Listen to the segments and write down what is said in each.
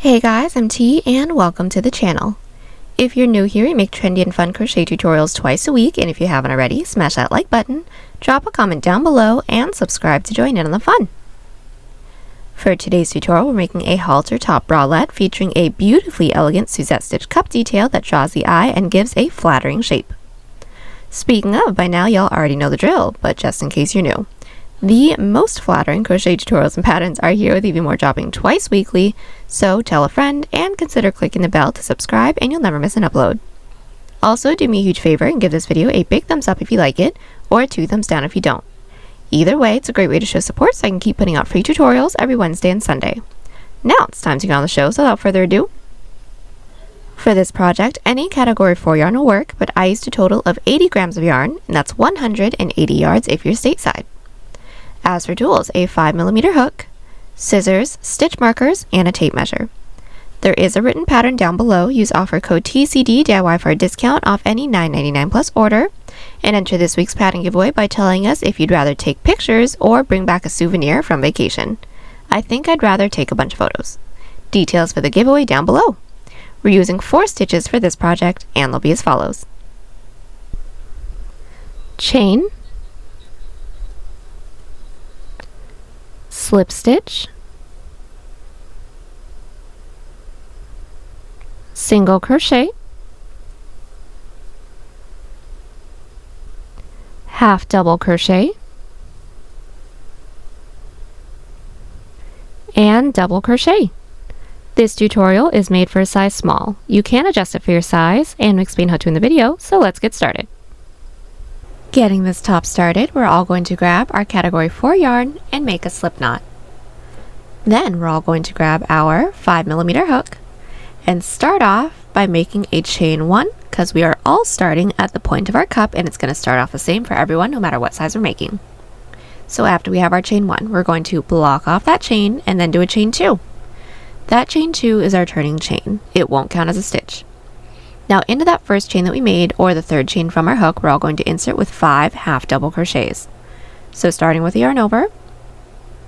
Hey guys, I'm T and welcome to the channel. If you're new here, we make trendy and fun crochet tutorials twice a week, and if you haven't already, smash that like button, drop a comment down below, and subscribe to join in on the fun. For today's tutorial, we're making a halter top bralette featuring a beautifully elegant Suzette Stitch cup detail that draws the eye and gives a flattering shape. Speaking of, by now y'all already know the drill, but just in case you're new. The most flattering crochet tutorials and patterns are here with even more dropping twice weekly, so tell a friend and consider clicking the bell to subscribe and you'll never miss an upload. Also, do me a huge favor and give this video a big thumbs up if you like it, or a 2 thumbs down if you don't. Either way, it's a great way to show support so I can keep putting out free tutorials every Wednesday and Sunday. Now it's time to get on the show, so without further ado. For this project, any category 4 yarn will work, but I used a total of 80 grams of yarn, and that's 180 yards if you're stateside. As for tools, a 5mm hook, scissors, stitch markers, and a tape measure. There is a written pattern down below. Use offer code TCDDIY for a discount off any $9.99 plus order, and enter this week's pattern giveaway by telling us if you'd rather take pictures or bring back a souvenir from vacation. I think I'd rather take a bunch of photos. Details for the giveaway down below. We're using 4 stitches for this project, and they'll be as follows. Chain, slip stitch, single crochet, half double crochet, and double crochet. This tutorial is made for a size small. You can adjust it for your size and explain how to in the video, so let's get started. Getting this top started, we're all going to grab our category 4 yarn and make a slip knot. Then we're all going to grab our 5mm hook and start off by making a chain 1, because we are all starting at the point of our cup and it's going to start off the same for everyone no matter what size we're making. So after we have our chain 1, we're going to block off that chain and then do a chain 2. That chain 2 is our turning chain. It won't count as a stitch. Now into that first chain that we made, or the third chain from our hook, we're all going to insert with 5 half double crochets. So starting with the yarn over,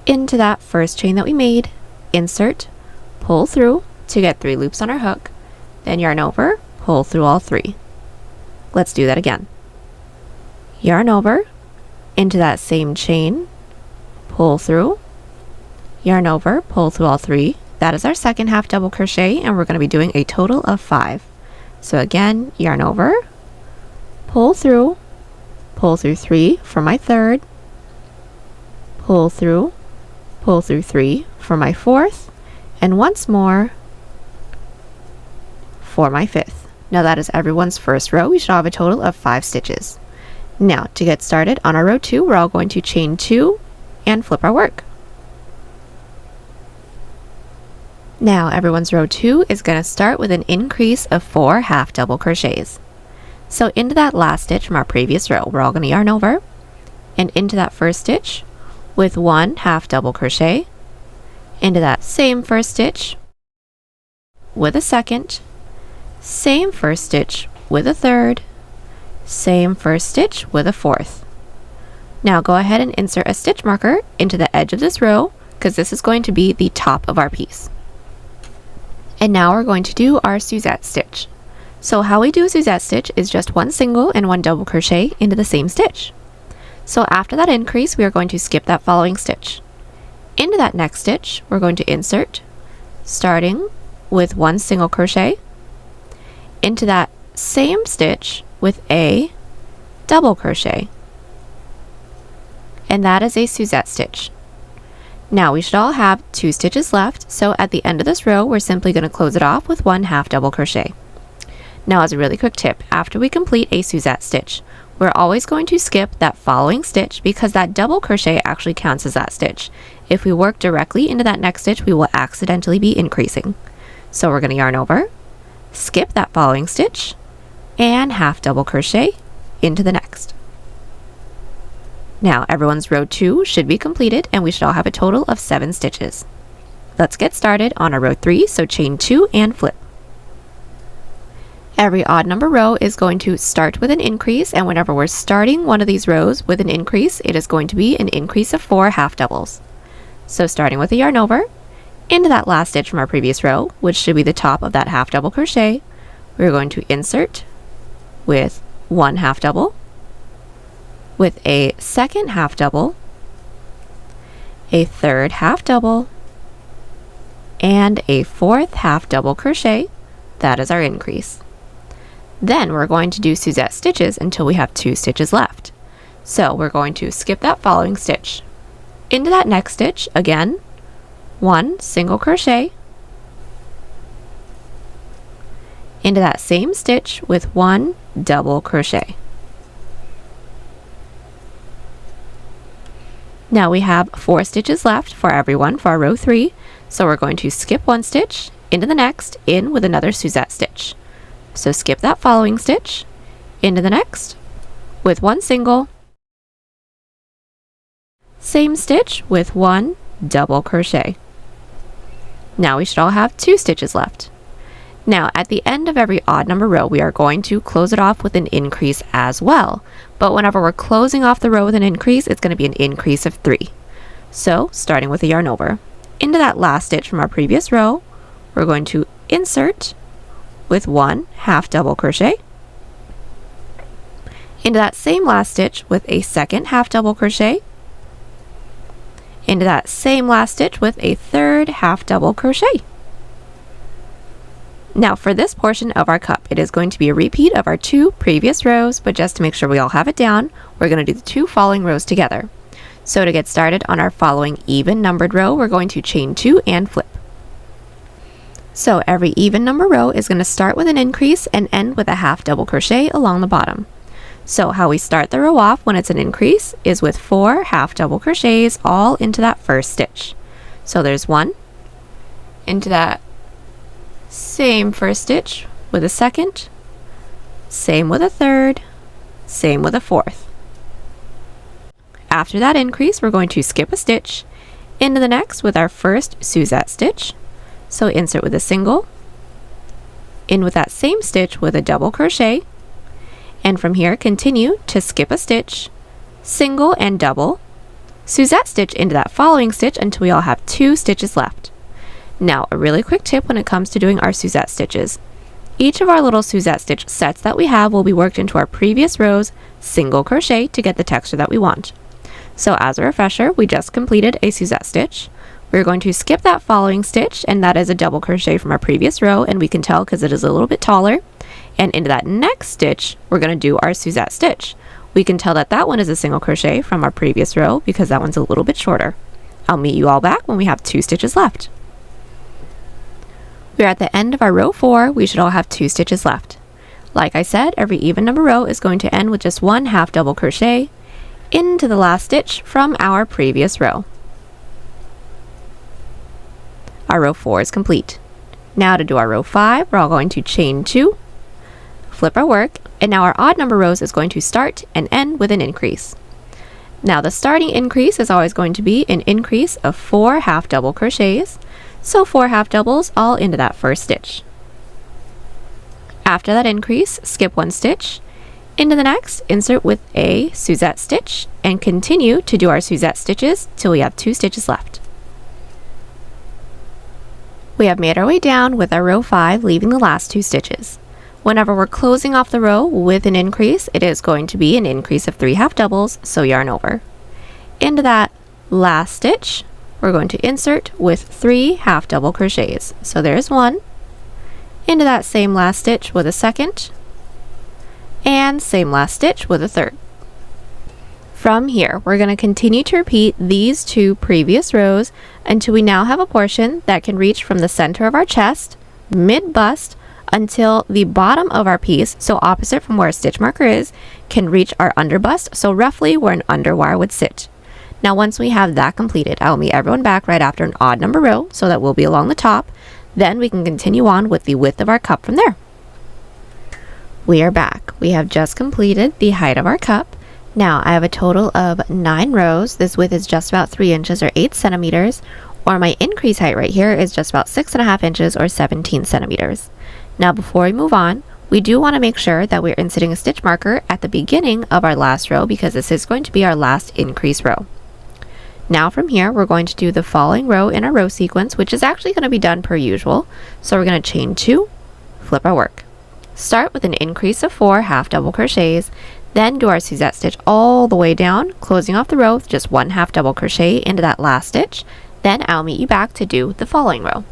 into that first chain that we made, insert, pull through to get 3 loops on our hook, then yarn over, pull through all 3. Let's do that again. Yarn over, into that same chain, pull through, yarn over, pull through all 3. That is our second half double crochet, and we're going to be doing a total of 5. So again, yarn over, pull through 3 for my third, pull through 3 for my fourth, and once more for my fifth. Now that is everyone's first row. We should have a total of 5 stitches. Now to get started on our row 2, we're all going to chain 2 and flip our work. Now everyone's row 2 is going to start with an increase of 4 half double crochets. So into that last stitch from our previous row, we're all going to yarn over and into that first stitch with 1 half double crochet, into that same first stitch with a second, same first stitch with a third, same first stitch with a fourth. Now go ahead and insert a stitch marker into the edge of this row, because this is going to be the top of our piece. And now we're going to do our Suzette stitch. So how we do a Suzette stitch is just 1 single and 1 double crochet into the same stitch. So after that increase, we are going to skip that following stitch. Into that next stitch, we're going to insert, starting with 1 single crochet, into that same stitch with a double crochet. And that is a Suzette stitch. Now we should all have 2 stitches left, so at the end of this row, we're simply going to close it off with 1 half double crochet. Now as a really quick tip, after we complete a Suzette stitch, we're always going to skip that following stitch because that double crochet actually counts as that stitch. If we work directly into that next stitch, we will accidentally be increasing. So we're going to yarn over, skip that following stitch, and half double crochet into the next. Now everyone's row 2 should be completed and we should all have a total of 7 stitches. Let's get started on our row 3, so chain 2 and flip. Every odd number row is going to start with an increase, and whenever we're starting one of these rows with an increase, it is going to be an increase of 4 half doubles. So starting with a yarn over, Into that last stitch from our previous row, which should be the top of that half double crochet, we're going to insert with one half double, with a second half double, a third half double, and a fourth half double crochet. That is our increase. Then we're going to do Suzette stitches until we have 2 stitches left. So we're going to skip that following stitch. Into that next stitch, again, 1 single crochet, into that same stitch with 1 double crochet. Now we have 4 stitches left for every one for our row 3, so we're going to skip 1 stitch, into the next, in with another Suzette stitch. So skip that following stitch, into the next, with 1 single, same stitch with 1 double crochet. Now we should all have 2 stitches left. Now at the end of every odd number row, we are going to close it off with an increase as well. But whenever we're closing off the row with an increase, it's going to be an increase of 3. So starting with a yarn over, into that last stitch from our previous row, we're going to insert with 1 half double crochet, into that same last stitch with a second half double crochet, into that same last stitch with a third half double crochet. Now for this portion of our cup, it is going to be a repeat of our 2 previous rows, but just to make sure we all have it down, we're going to do the 2 following rows together. So to get started on our following even numbered row, we're going to chain 2 and flip. So every even number row is going to start with an increase and end with a half double crochet along the bottom. So how we start the row off when it's an increase is with 4 half double crochets all into that first stitch. So there's 1, into that same first stitch with a second, same with a third, same with a fourth. After that increase, we're going to skip a stitch, into the next with our first Suzette stitch. So insert with a single, in with that same stitch with a double crochet, and from here continue to skip a stitch, single and double, Suzette stitch into that following stitch until we all have 2 stitches left. Now a really quick tip when it comes to doing our Suzette stitches. Each of our little Suzette stitch sets that we have will be worked into our previous row's single crochet to get the texture that we want. So as a refresher, we just completed a Suzette stitch. We're going to skip that following stitch, and that is a double crochet from our previous row, and we can tell because it is a little bit taller. And into that next stitch, we're going to do our Suzette stitch. We can tell that that one is a single crochet from our previous row because that one's a little bit shorter. I'll meet you all back when we have 2 stitches left. We're at the end of our row 4, we should all have 2 stitches left. Like I said, every even number row is going to end with just 1 half double crochet into the last stitch from our previous row. Our row 4 is complete. Now to do our row 5, we're all going to chain 2, flip our work, and now our odd number rows is going to start and end with an increase. Now the starting increase is always going to be an increase of 4 half double crochets, so 4 half doubles all into that first stitch. After that increase, skip 1 stitch, into the next, insert with a Suzette stitch, and continue to do our Suzette stitches till we have 2 stitches left. We have made our way down with our row 5, leaving the last 2 stitches. Whenever we're closing off the row with an increase, it is going to be an increase of 3 half doubles, so yarn over. Into that last stitch, we're going to insert with 3 half double crochets. So there's 1, into that same last stitch with a second, and same last stitch with a third. From here, we're going to continue to repeat these 2 previous rows until we now have a portion that can reach from the center of our chest, mid-bust, until the bottom of our piece, so opposite from where a stitch marker is, can reach our underbust, so roughly where an underwire would sit. Now once we have that completed, I will meet everyone back right after an odd number row, so that will be along the top. Then we can continue on with the width of our cup from there. We are back. We have just completed the height of our cup. Now I have a total of 9 rows. This width is just about 3 inches or 8 centimeters, or my increase height right here is just about 6.5 inches or 17 centimeters. Now before we move on, we do want to make sure that we're inserting a stitch marker at the beginning of our last row because this is going to be our last increase row. Now from here, we're going to do the following row in our row sequence, which is actually going to be done per usual. So we're going to chain 2, flip our work. Start with an increase of 4 half double crochets, then do our Suzette stitch all the way down, closing off the row with just 1 half double crochet into that last stitch. Then I'll meet you back to do the following row.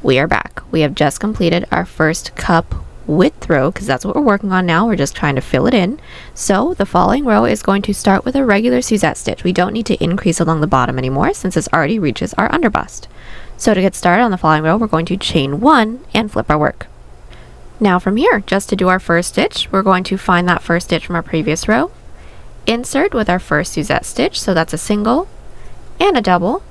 We are back. We have just completed our first cup width row, because that's what we're working on now. We're just trying to fill it in. So the following row is going to start with a regular Suzette stitch. We don't need to increase along the bottom anymore since this already reaches our underbust. So to get started on the following row, we're going to chain 1 and flip our work. Now from here, just to do our first stitch, we're going to find that first stitch from our previous row, insert with our first Suzette stitch, so that's a single and a double,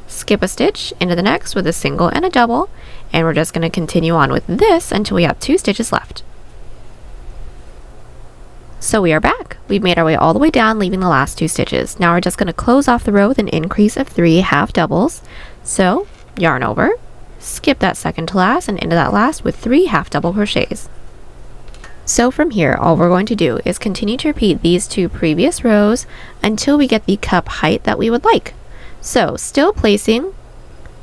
skip a stitch into the next with a single and a double, and we're just going to continue on with this until we have 2 stitches left. So we are back. We've made our way all the way down, leaving the last 2 stitches. Now we're just going to close off the row with an increase of 3 half doubles. So yarn over, skip that second to last and into that last with 3 half double crochets. So from here, all we're going to do is continue to repeat these 2 previous rows until we get the cup height that we would like. So still placing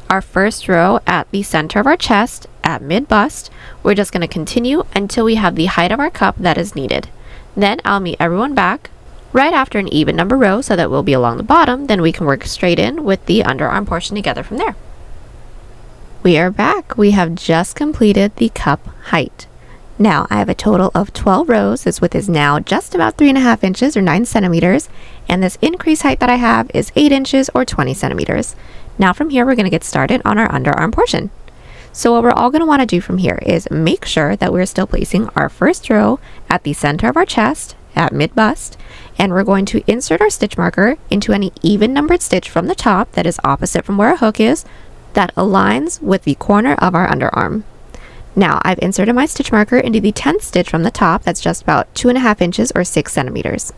our first row at the center of our chest at mid bust, we're just going to continue until we have the height of our cup that is needed. Then I'll meet everyone back right after an even number row so that we'll be along the bottom, then we can work straight in with the underarm portion together from there. We are back. We have just completed the cup height. Now I have a total of 12 rows. This width is now just about 3.5 inches or 9 centimeters, and this increase height that I have is 8 inches or 20 centimeters. Now from here, we're going to get started on our underarm portion. So what we're all going to want to do from here is make sure that we're still placing our first row at the center of our chest at mid bust, and we're going to insert our stitch marker into any even numbered stitch from the top that is opposite from where our hook is, that aligns with the corner of our underarm. Now I've inserted my stitch marker into the 10th stitch from the top, that's just about 2.5 inches or 6 centimeters.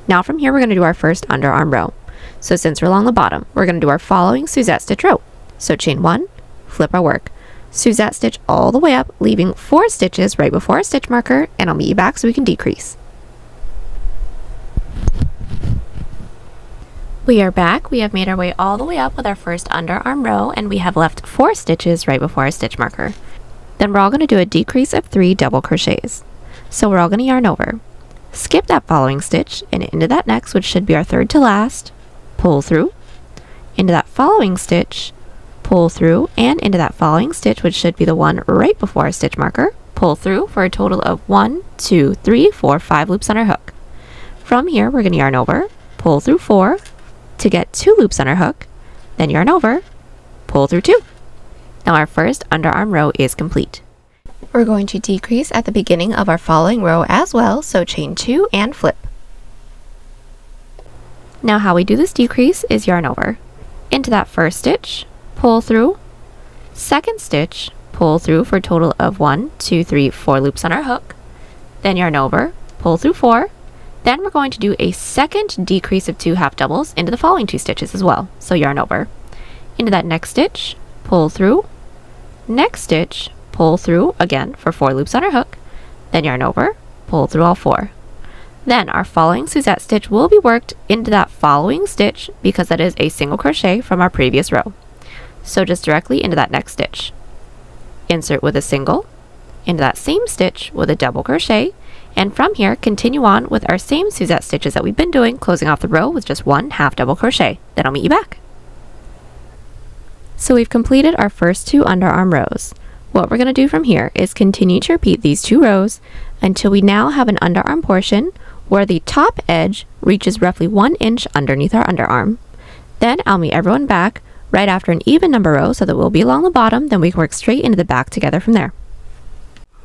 Now from here, we're going to do our first underarm row. So since we're along the bottom, we're going to do our following Suzette stitch row. So chain 1, flip our work, Suzette stitch all the way up, leaving 4 stitches right before our stitch marker, and I'll meet you back so we can decrease. We are back. We have made our way all the way up with our first underarm row, and we have left 4 stitches right before our stitch marker. Then we're all going to do a decrease of 3 double crochets. So we're all going to yarn over, skip that following stitch and into that next, which should be our third to last, pull through, into that following stitch, pull through, and into that following stitch, which should be the one right before our stitch marker, pull through for a total of 1, 2, 3, 4, 5 loops on our hook. From here, we're going to yarn over, pull through 4 to get 2 loops on our hook, then yarn over, pull through 2. Now our first underarm row is complete. We're going to decrease at the beginning of our following row as well, so chain 2 and flip. Now how we do this decrease is yarn over, into that first stitch, pull through, second stitch, pull through for a total of 1, 2, 3, 4 loops on our hook, then yarn over, pull through 4, then we're going to do a second decrease of 2 half doubles into the following 2 stitches as well, so yarn over, into that next stitch, pull through, next stitch, pull through again for 4 loops on our hook, then yarn over, pull through all 4. Then our following Suzette stitch will be worked into that following stitch because that is a single crochet from our previous row. So just directly into that next stitch. Insert with a single, into that same stitch with a double crochet, and from here continue on with our same Suzette stitches that we've been doing, closing off the row with just 1 half double crochet. Then I'll meet you back. So we've completed our first 2 underarm rows. What we're going to do from here is continue to repeat these 2 rows until we now have an underarm portion where the top edge reaches roughly 1 inch underneath our underarm. Then I'll meet everyone back right after an even number row so that we'll be along the bottom, then we can work straight into the back together from there.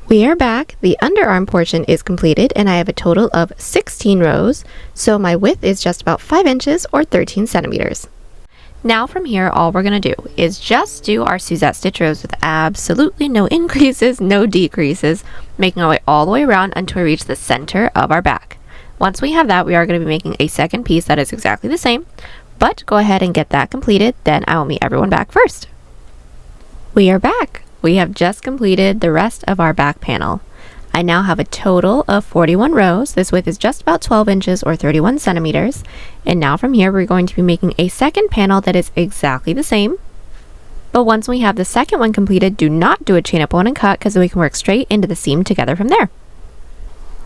We are back. The underarm portion is completed and I have a total of 16 rows, so my width is just about 5 inches or 13 centimeters. Now from here, all we're going to do is just do our Suzette stitch rows with absolutely no increases, no decreases, making our way all the way around until we reach the center of our back. Once we have that, we are going to be making a second piece that is exactly the same, but go ahead and get that completed, then I will meet everyone back first. We are back. We have just completed the rest of our back panel. I I now have a total of 41 rows. This width is just about 12 inches or 31 centimeters. And now from here, we're going to be making a second panel that is exactly the same. But once we have the second one completed, do not do a chain up one and cut, because we can work straight into the seam together from there.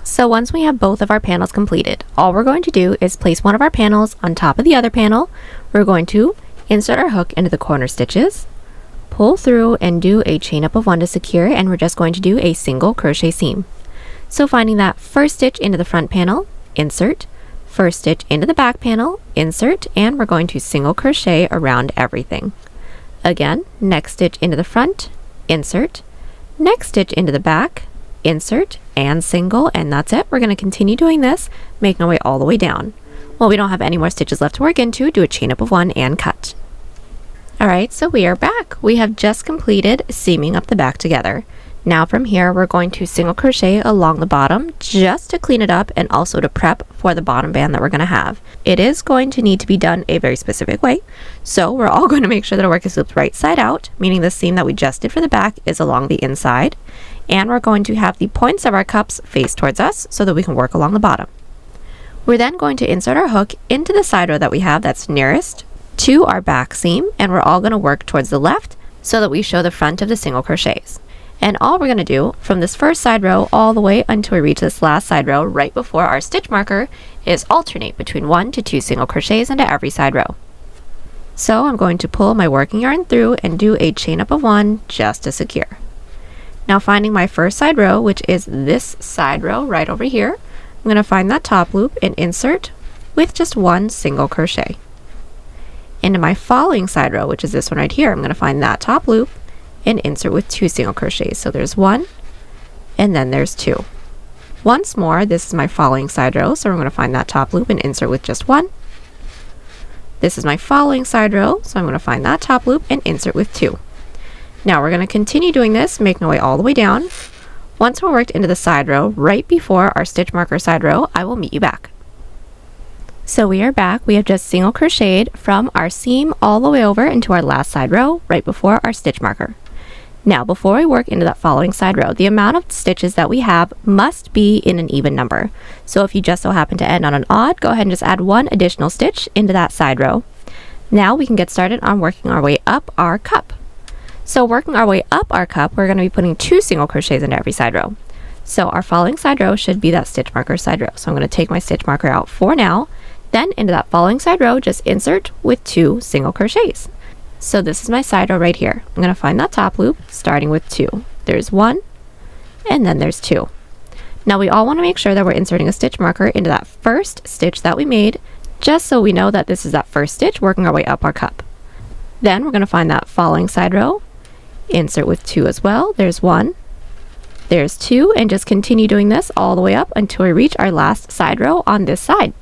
So once we have both of our panels completed, all we're going to do is place one of our panels on top of the other panel. We're going to insert our hook into the corner stitches, pull through and do a chain up of one to secure, and we're just going to do a single crochet seam. So finding that first stitch into the front panel, insert, first stitch into the back panel, insert, and we're going to single crochet around everything. Again, next stitch into the front, insert, next stitch into the back, insert, and single, and that's it. We're going to continue doing this, making our way all the way down. Well, we don't have any more stitches left to work into, do a chain up of one and cut. Alright, so we are back. We have just completed seaming up the back together. Now from here, we're going to single crochet along the bottom just to clean it up and also to prep for the bottom band that we're going to have. It is going to need to be done a very specific way, so we're all going to make sure that our work is looped right side out, meaning the seam that we just did for the back is along the inside, and we're going to have the points of our cups face towards us so that we can work along the bottom. We're then going to insert our hook into the side row that we have that's nearest to our back seam, and we're all going to work towards the left so that we show the front of the single crochets. And all we're going to do from this first side row all the way until we reach this last side row right before our stitch marker is alternate between 1 to 2 single crochets into every side row. So I'm going to pull my working yarn through and do a chain up of one just to secure. Now finding my first side row, which is this side row right over here, I'm going to find that top loop and insert with just one single crochet. Into my following side row, which is this one right here, I'm going to find that top loop and insert with 2 single crochets. So there's 1 and then there's 2. Once more, this is my following side row, so I'm going to find that top loop and insert with just 1. This is my following side row, so I'm going to find that top loop and insert with 2. Now we're going to continue doing this, making our way all the way down. Once we're worked into the side row, right before our stitch marker side row, I will meet you back. So we are back. We have just single crocheted from our seam all the way over into our last side row, right before our stitch marker. Now, before we work into that following side row, the amount of stitches that we have must be in an even number. So if you just so happen to end on an odd, go ahead and just add 1 additional stitch into that side row. Now we can get started on working our way up our cup. So working our way up our cup, we're going to be putting 2 single crochets into every side row. So our following side row should be that stitch marker side row. So I'm going to take my stitch marker out for now. Then into that following side row, just insert with 2 single crochets. So this is my side row right here. I'm going to find that top loop starting with 2. There's 1 and then there's 2. Now we all want to make sure that we're inserting a stitch marker into that first stitch that we made, just so we know that this is that first stitch working our way up our cup. Then we're going to find that following side row, insert with 2 as well. There's 1, there's 2, and just continue doing this all the way up until we reach our last side row on this side.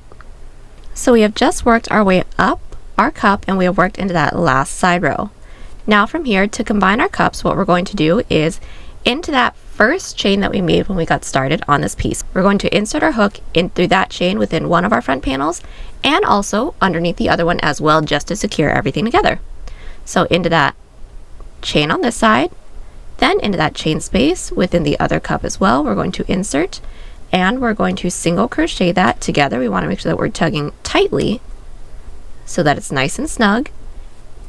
So we have just worked our way up our cup and we have worked into that last side row. Now from here, to combine our cups, what we're going to do is into that first chain that we made when we got started on this piece, we're going to insert our hook in through that chain within one of our front panels and also underneath the other one as well, just to secure everything together. So into that chain on this side, then into that chain space within the other cup as well, we're going to insert and we're going to single crochet that together. We want to make sure that we're tugging tightly so that it's nice and snug,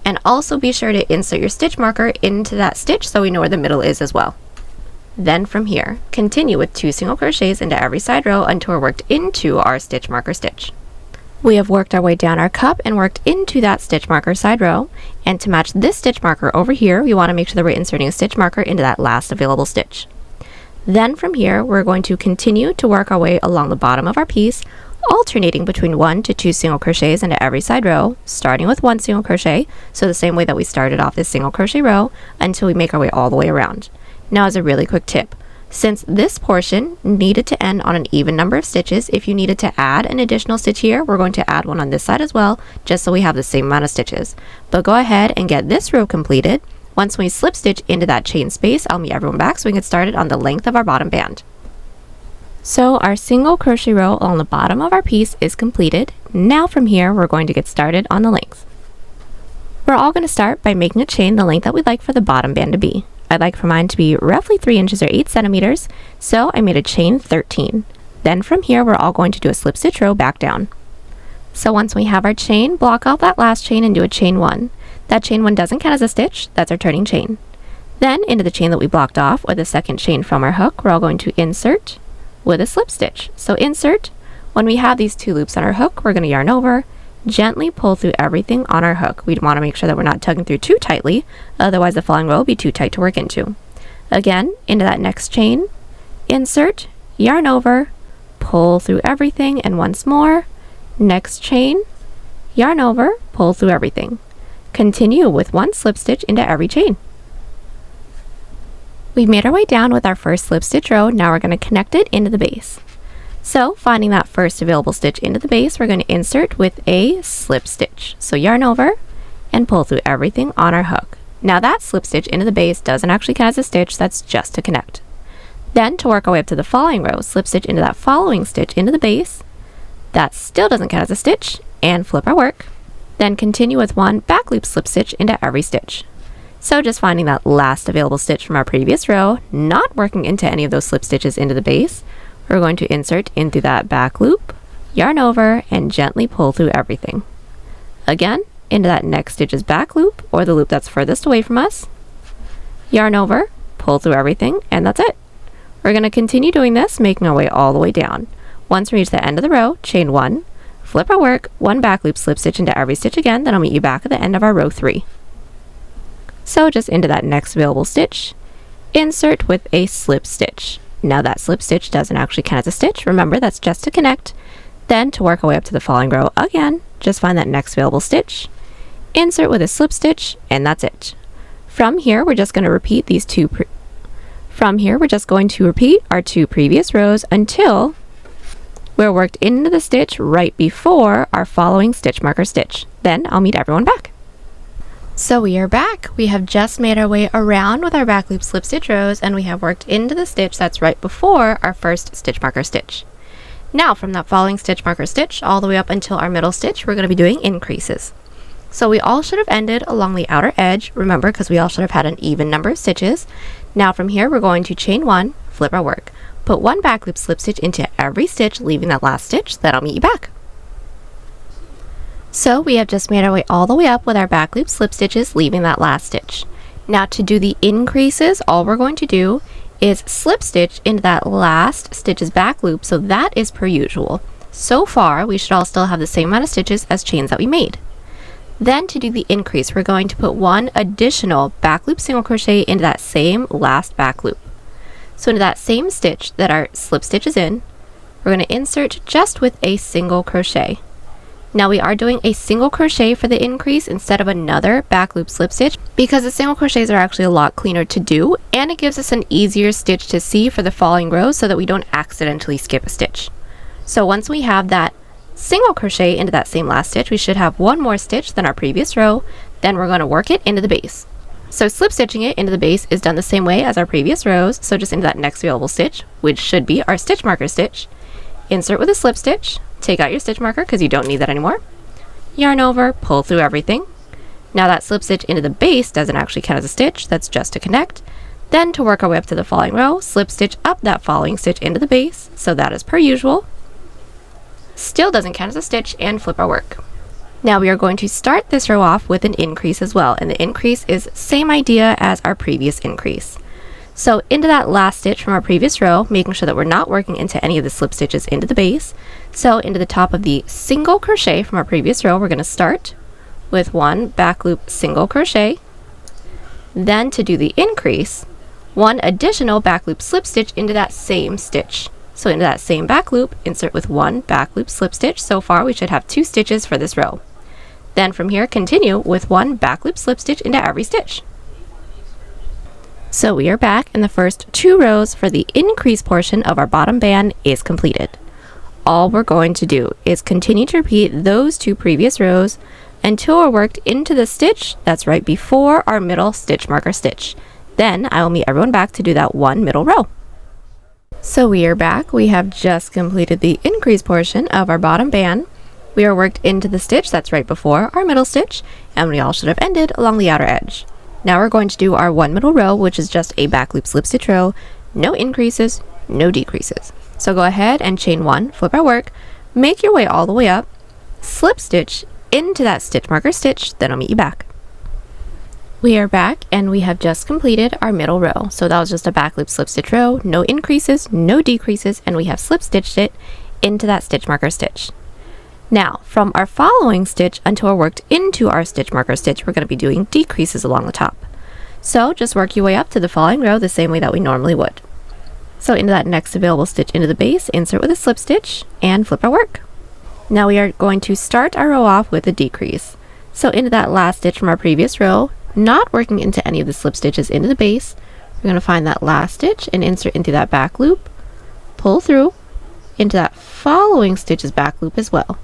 and also be sure to insert your stitch marker into that stitch so we know where the middle is as well. Then from here, continue with 2 single crochets into every side row until we're worked into our stitch marker stitch. We have worked our way down our cup and worked into that stitch marker side row, and to match this stitch marker over here, we want to make sure that we're inserting a stitch marker into that last available stitch. Then from here, we're going to continue to work our way along the bottom of our piece, alternating between 1 to 2 single crochets into every side row, starting with 1 single crochet, so the same way that we started off this single crochet row, until we make our way all the way around. Now, as a really quick tip, since this portion needed to end on an even number of stitches, if you needed to add an additional stitch here, we're going to add one on this side as well, just so we have the same amount of stitches. But go ahead and get this row completed. Once we slip stitch into that chain space, I'll meet everyone back so we can get started on the length of our bottom band. So our single crochet row on the bottom of our piece is completed. Now from here, we're going to get started on the length. We're all going to start by making a chain the length that we'd like for the bottom band to be. I'd like for mine to be roughly 3 inches or 8 centimeters, so I made a chain 13. Then from here, we're all going to do a slip stitch row back down. So once we have our chain, block out that last chain and do a chain 1. That chain 1 doesn't count as a stitch, that's our turning chain. Then into the chain that we blocked off with the second chain from our hook, we're all going to insert with a slip stitch. So insert, when we have these 2 loops on our hook, we're going to yarn over, gently pull through everything on our hook. We'd want to make sure that we're not tugging through too tightly, otherwise the following row will be too tight to work into. Again, into that next chain, insert, yarn over, pull through everything, and once more, next chain, yarn over, pull through everything. Continue with 1 slip stitch into every chain. We've made our way down with our first slip stitch row. Now we're going to connect it into the base. So finding that first available stitch into the base, we're going to insert with a slip stitch. So yarn over and pull through everything on our hook. Now that slip stitch into the base doesn't actually count as a stitch, that's just to connect. Then to work our way up to the following row, slip stitch into that following stitch into the base. That still doesn't count as a stitch, and flip our work. Then continue with 1 back loop slip stitch into every stitch. So just finding that last available stitch from our previous row, not working into any of those slip stitches into the base, we're going to insert into that back loop, yarn over, and gently pull through everything. Again, into that next stitch's back loop, or the loop that's furthest away from us, yarn over, pull through everything, and that's it. We're going to continue doing this, making our way all the way down. Once we reach the end of the row, chain 1, flip our work, 1 back loop slip stitch into every stitch again, then I'll meet you back at the end of our row 3. So just into that next available stitch, insert with a slip stitch. Now that slip stitch doesn't actually count as a stitch, remember that's just to connect. Then to work our way up to the following row again, just find that next available stitch, insert with a slip stitch, and that's it. From here, we're just going to repeat these our 2 previous rows until we're worked into the stitch right before our following stitch marker stitch. Then I'll meet everyone back. So we are back. We have just made our way around with our back loop slip stitch rows, and we have worked into the stitch that's right before our first stitch marker stitch. Now from that following stitch marker stitch all the way up until our middle stitch, we're going to be doing increases. So we all should have ended along the outer edge, remember, because we all should have had an even number of stitches. Now from here we're going to chain 1, flip our work, put 1 back loop slip stitch into every stitch, leaving that last stitch, then I'll meet you back. So we have just made our way all the way up with our back loop slip stitches, leaving that last stitch. Now to do the increases, all we're going to do is slip stitch into that last stitch's back loop, so that is per usual. So far, we should all still have the same amount of stitches as chains that we made. Then to do the increase, we're going to put 1 additional back loop single crochet into that same last back loop. So into that same stitch that our slip stitch is in, we're going to insert just with a single crochet. Now we are doing a single crochet for the increase instead of another back loop slip stitch because the single crochets are actually a lot cleaner to do, and it gives us an easier stitch to see for the following rows so that we don't accidentally skip a stitch. So once we have that single crochet into that same last stitch, we should have 1 more stitch than our previous row, then we're going to work it into the base. So slip stitching it into the base is done the same way as our previous rows, so just into that next available stitch, which should be our stitch marker stitch, insert with a slip stitch, take out your stitch marker because you don't need that anymore, yarn over, pull through everything. Now that slip stitch into the base doesn't actually count as a stitch, that's just to connect. Then to work our way up to the following row, slip stitch up that following stitch into the base, so that is per usual. Still doesn't count as a stitch, and flip our work. Now we are going to start this row off with an increase as well, and the increase is same idea as our previous increase. So into that last stitch from our previous row, making sure that we're not working into any of the slip stitches into the base. So into the top of the single crochet from our previous row, we're going to start with 1 back loop single crochet. Then to do the increase, 1 additional back loop slip stitch into that same stitch. So into that same back loop, insert with 1 back loop slip stitch. So far we should have 2 stitches for this row. Then from here, continue with 1 back loop slip stitch into every stitch. So we are back, and the first 2 rows for the increase portion of our bottom band is completed. All we're going to do is continue to repeat those 2 previous rows until we're worked into the stitch that's right before our middle stitch marker stitch. Then I will meet everyone back to do that 1 middle row. So we are back. We have just completed the increase portion of our bottom band. We are worked into the stitch that's right before our middle stitch, and we all should have ended along the outer edge. Now we're going to do our one middle row, which is just a back loop slip stitch row, no increases, no decreases. So go ahead and chain 1, flip our work, make your way all the way up, slip stitch into that stitch marker stitch, then I'll meet you back. We are back and we have just completed our middle row. So that was just a back loop slip stitch row, no increases, no decreases, and we have slip stitched it into that stitch marker stitch. Now, from our following stitch until we're worked into our stitch marker stitch, we're going to be doing decreases along the top. So just work your way up to the following row the same way that we normally would. So into that next available stitch into the base, insert with a slip stitch, and flip our work. Now we are going to start our row off with a decrease. So into that last stitch from our previous row, not working into any of the slip stitches into the base, we're going to find that last stitch and insert into that back loop, pull through into that following stitch's back loop as well.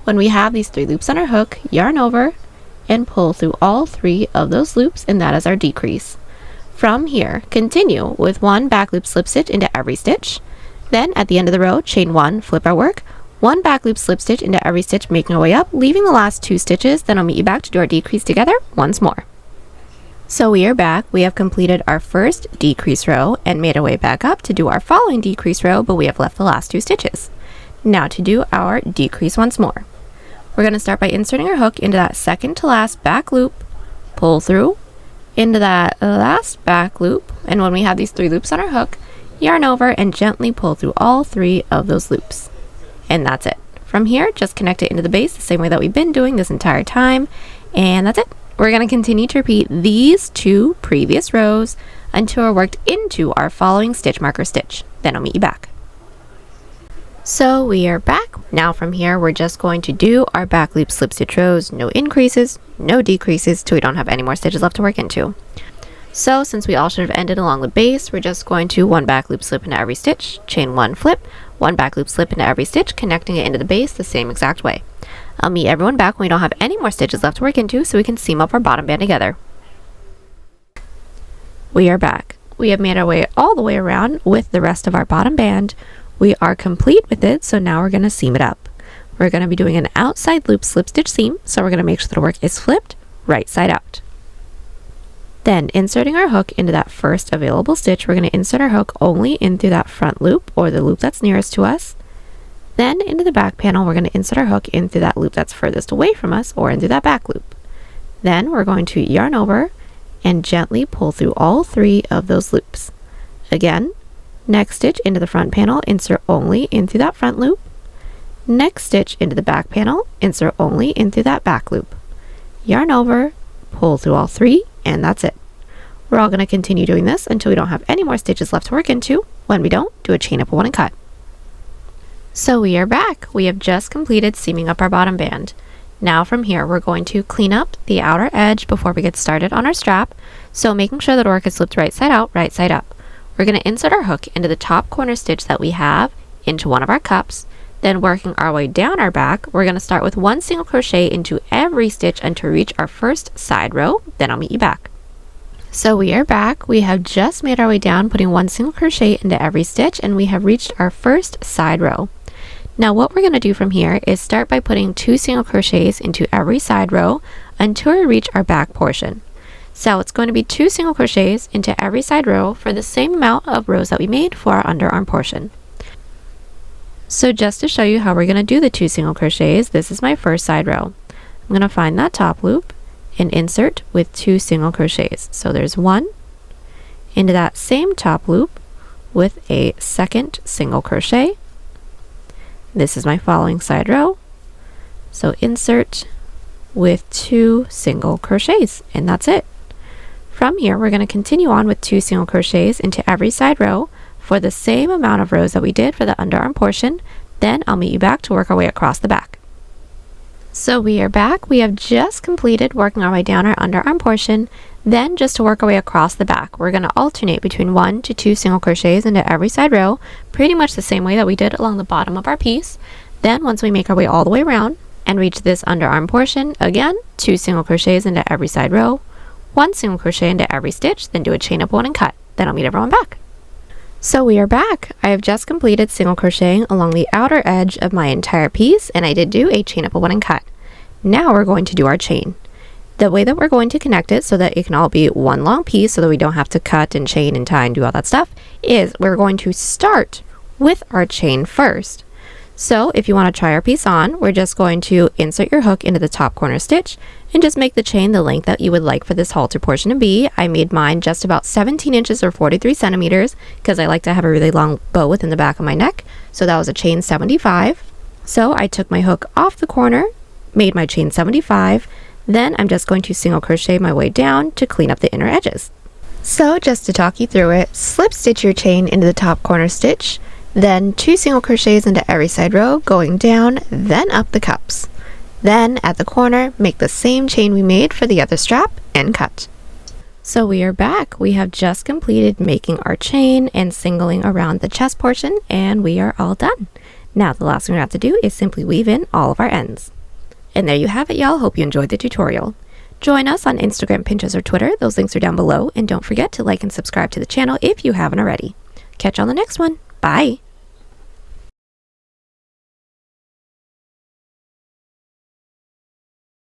When we have these 3 loops on our hook, yarn over and pull through all 3 of those loops, and that is our decrease. From here, continue with 1 back loop slip stitch into every stitch. Then at the end of the row, chain 1, flip our work, 1 back loop slip stitch into every stitch, making our way up, leaving the last 2 stitches. Then I'll meet you back to do our decrease together once more. So we are back. We have completed our first decrease row and made our way back up to do our following decrease row, but we have left the last 2 stitches. Now to do our decrease once more. We're going to start by inserting our hook into that second to last back loop, pull through into that last back loop, and when we have these 3 loops on our hook, yarn over and gently pull through all 3 of those loops. And that's it. From here, just connect it into the base the same way that we've been doing this entire time, and that's it. We're going to continue to repeat these 2 previous rows until we're worked into our following stitch marker stitch. Then I'll meet you back. So we are back. Now from here, we're just going to do our back loop slip stitch rows, no increases, no decreases, till we don't have any more stitches left to work into. So since we all should have ended along the base, we're just going to 1 back loop slip into every stitch, chain 1, flip, 1 back loop slip into every stitch, connecting it into the base the same exact way. I'll meet everyone back when we don't have any more stitches left to work into, so we can seam up our bottom band together. We are back. We have made our way all the way around with the rest of our bottom band. We are complete with it, so now we're going to seam it up. We're going to be doing an outside loop slip stitch seam, so we're going to make sure that our work is flipped right side out. Then inserting our hook into that first available stitch, we're going to insert our hook only in through that front loop or the loop that's nearest to us. Then into the back panel, we're going to insert our hook in through that loop that's furthest away from us or in through that back loop. Then we're going to yarn over and gently pull through all 3 of those loops. Again, next stitch into the front panel, insert only in through that front loop. Next stitch into the back panel, insert only in through that back loop. Yarn over, pull through all 3, and that's it. We're all going to continue doing this until we don't have any more stitches left to work into. When we don't, do a chain up 1 and cut. So we are back. We have just completed seaming up our bottom band. Now from here, we're going to clean up the outer edge before we get started on our strap. So making sure that our work is flipped right side out, right side up. We're going to insert our hook into the top corner stitch that we have into one of our cups. Then working our way down our back, we're going to start with 1 single crochet into every stitch until we reach our first side row. Then I'll meet you back. So we are back. We have just made our way down, putting 1 single crochet into every stitch, and we have reached our first side row. Now what we're going to do from here is start by putting 2 single crochets into every side row until we reach our back portion. So it's going to be 2 single crochets into every side row for the same amount of rows that we made for our underarm portion. So just to show you how we're going to do the 2 single crochets, this is my first side row. I'm going to find that top loop and insert with 2 single crochets. So there's 1 into that same top loop with a second single crochet. This is my following side row. So insert with 2 single crochets, and that's it. From here, we're going to continue on with 2 single crochets into every side row for the same amount of rows that we did for the underarm portion. Then I'll meet you back to work our way across the back. So we are back. We have just completed working our way down our underarm portion. Then just to work our way across the back, we're going to alternate between 1 to 2 single crochets into every side row, pretty much the same way that we did along the bottom of our piece. Then once we make our way all the way around and reach this underarm portion, again, 2 single crochets into every side row, 1 single crochet into every stitch, then do a chain up 1 and cut. Then I'll meet everyone back. So we are back. I have just completed single crocheting along the outer edge of my entire piece, and I did do a chain up 1 and cut. Now we're going to do our chain. The way that we're going to connect it so that it can all be one long piece so that we don't have to cut and chain and tie and do all that stuff is we're going to start with our chain first. So if you want to try our piece on, we're just going to insert your hook into the top corner stitch and just make the chain the length that you would like for this halter portion to be. I made mine just about 17 inches or 43 centimeters because I like to have a really long bow within the back of my neck. So that was a chain 75. So I took my hook off the corner, made my chain 75, then I'm just going to single crochet my way down to clean up the inner edges. So just to talk you through it, slip stitch your chain into the top corner stitch, then 2 single crochets into every side row going down, then up the cups. Then at the corner, make the same chain we made for the other strap and cut. So we are back. We have just completed making our chain and singling around the chest portion, and we are all done. Now the last thing we have to do is simply weave in all of our ends. And there you have it, y'all. Hope you enjoyed the tutorial. Join us on Instagram, Pinterest, or Twitter. Those links are down below. And don't forget to like and subscribe to the channel if you haven't already. Catch you on the next one. Bye!